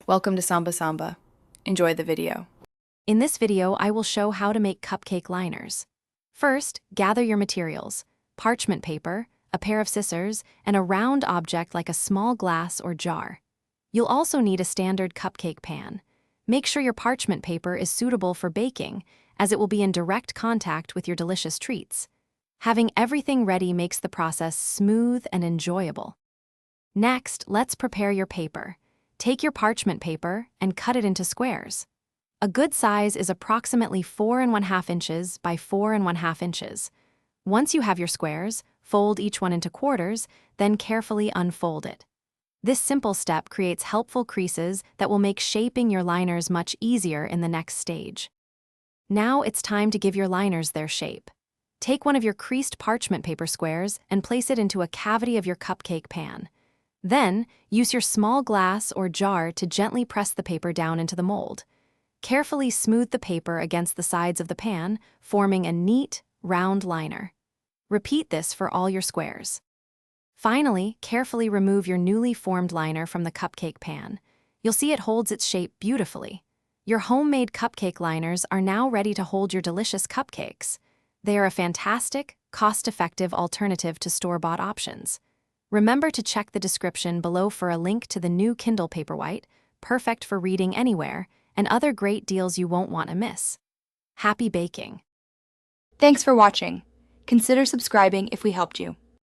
Welcome to Samba Samba. Enjoy the video. In this video, I will show how to make cupcake liners. First, gather your materials: parchment paper, a pair of scissors, and a round object like a small glass or jar. You'll also need a standard cupcake pan. Make sure your parchment paper is suitable for baking, as it will be in direct contact with your delicious treats. Having everything ready makes the process smooth and enjoyable. Next, let's prepare your paper. Take your parchment paper and cut it into squares. A good size is approximately 4½ inches by 4½ inches. Once you have your squares, fold each one into quarters, then carefully unfold it. This simple step creates helpful creases that will make shaping your liners much easier in the next stage. Now it's time to give your liners their shape. Take one of your creased parchment paper squares and place it into a cavity of your cupcake pan. Then, use your small glass or jar to gently press the paper down into the mold. Carefully smooth the paper against the sides of the pan, forming a neat, round liner. Repeat this for all your squares. Finally, carefully remove your newly formed liner from the cupcake pan. You'll see it holds its shape beautifully. Your homemade cupcake liners are now ready to hold your delicious cupcakes. They are a fantastic, cost-effective alternative to store-bought options. Remember to check the description below for a link to the new Kindle Paperwhite, perfect for reading anywhere, and other great deals you won't want to miss. Happy baking! Thanks for watching. Consider subscribing if we helped you.